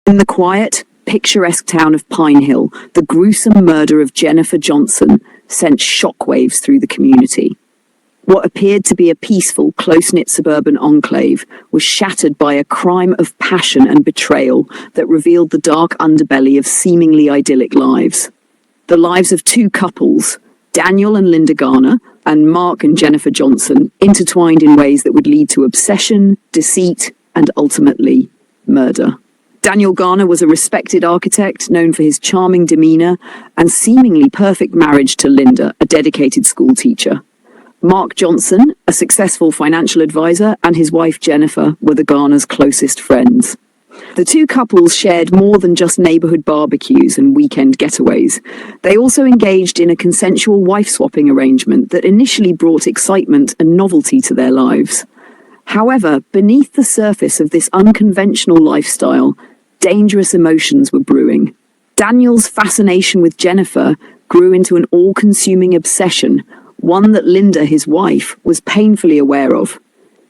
In the quiet, picturesque town of Pinehill, the gruesome murder of Jennifer Johnson sent shockwaves through the community. What appeared to be a peaceful, close-knit suburban enclave was shattered by a crime of passion and betrayal that revealed the dark underbelly of seemingly idyllic lives. The lives of two couples, Daniel and Linda Garner, and Mark and Jennifer Johnson, intertwined in ways that would lead to obsession, deceit, and ultimately, murder. Daniel Garner was a respected architect known for his charming demeanor and seemingly perfect marriage to Linda, a dedicated school teacher. Mark Johnson, a successful financial advisor, and his wife Jennifer were the Garners' closest friends. The two couples shared more than just neighborhood barbecues and weekend getaways. They also engaged in a consensual wife-swapping arrangement that initially brought excitement and novelty to their lives. However, beneath the surface of this unconventional lifestyle, dangerous emotions were brewing. Daniel's fascination with Jennifer grew into an all-consuming obsession, one that Linda, his wife, was painfully aware of.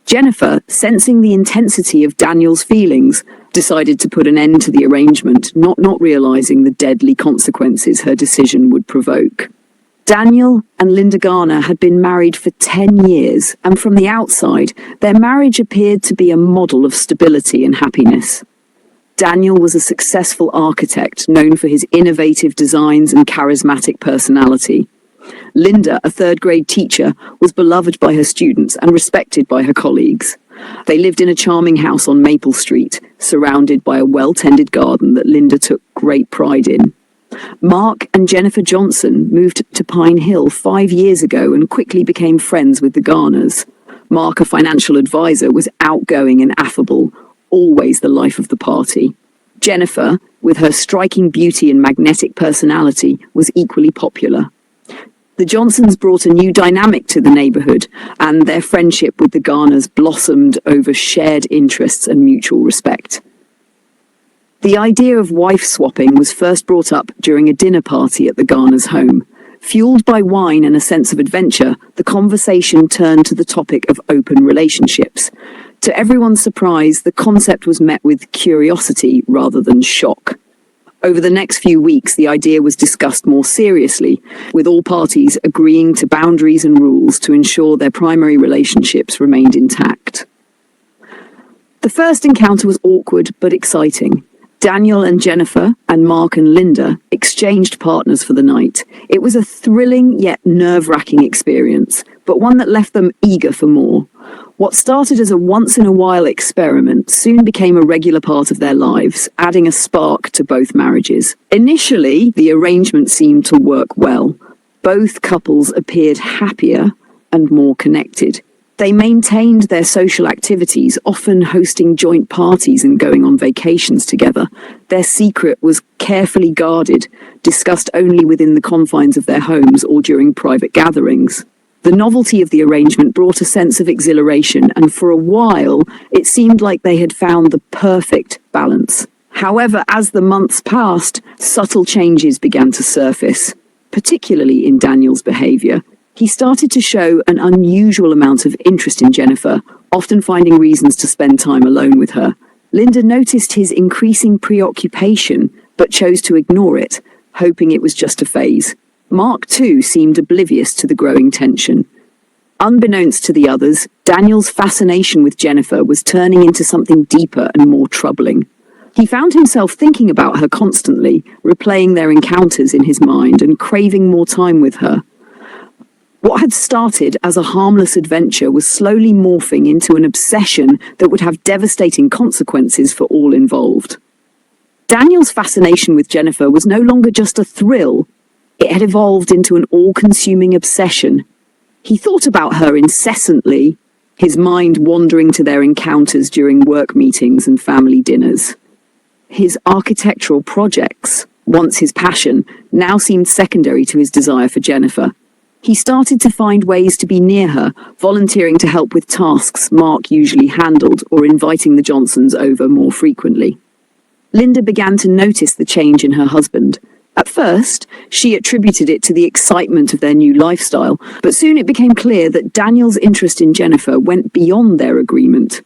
Jennifer, sensing the intensity of Daniel's feelings, decided to put an end to the arrangement, not realizing the deadly consequences her decision would provoke. Daniel and Linda Garner had been married for 10 years, and from the outside, their marriage appeared to be a model of stability and happiness. Daniel was a successful architect known for his innovative designs and charismatic personality. Linda, a third-grade teacher, was beloved by her students and respected by her colleagues. They lived in a charming house on Maple Street, surrounded by a well-tended garden that Linda took great pride in. Mark and Jennifer Johnson moved to Pinehill 5 years ago and quickly became friends with the Garners. Mark, a financial advisor, was outgoing and affable, always the life of the party. Jennifer, with her striking beauty and magnetic personality, was equally popular. The Johnsons brought a new dynamic to the neighborhood, and their friendship with the Garners blossomed over shared interests and mutual respect. The idea of wife-swapping was first brought up during a dinner party at the Garners' home. Fueled by wine and a sense of adventure, the conversation turned to the topic of open relationships. To everyone's surprise, the concept was met with curiosity rather than shock. Over the next few weeks, the idea was discussed more seriously, with all parties agreeing to boundaries and rules to ensure their primary relationships remained intact. The first encounter was awkward but exciting. Daniel and Jennifer, and Mark and Linda, exchanged partners for the night. It was a thrilling yet nerve-wracking experience, but one that left them eager for more. What started as a once-in-a-while experiment soon became a regular part of their lives, adding a spark to both marriages. Initially, the arrangement seemed to work well. Both couples appeared happier and more connected. They maintained their social activities, often hosting joint parties and going on vacations together. Their secret was carefully guarded, discussed only within the confines of their homes or during private gatherings. The novelty of the arrangement brought a sense of exhilaration, and for a while, it seemed like they had found the perfect balance. However, as the months passed, subtle changes began to surface, particularly in Daniel's behavior. He started to show an unusual amount of interest in Jennifer, often finding reasons to spend time alone with her. Linda noticed his increasing preoccupation, but chose to ignore it, hoping it was just a phase. Mark, too, seemed oblivious to the growing tension. Unbeknownst to the others, Daniel's fascination with Jennifer was turning into something deeper and more troubling. He found himself thinking about her constantly, replaying their encounters in his mind and craving more time with her. What had started as a harmless adventure was slowly morphing into an obsession that would have devastating consequences for all involved. Daniel's fascination with Jennifer was no longer just a thrill. It had evolved into an all-consuming obsession. He thought about her incessantly, his mind wandering to their encounters during work meetings and family dinners. His architectural projects, once his passion, now seemed secondary to his desire for Jennifer. He started to find ways to be near her, volunteering to help with tasks Mark usually handled or inviting the Johnsons over more frequently. Linda began to notice the change in her husband. At first, she attributed it to the excitement of their new lifestyle, but soon it became clear that Daniel's interest in Jennifer went beyond their agreement.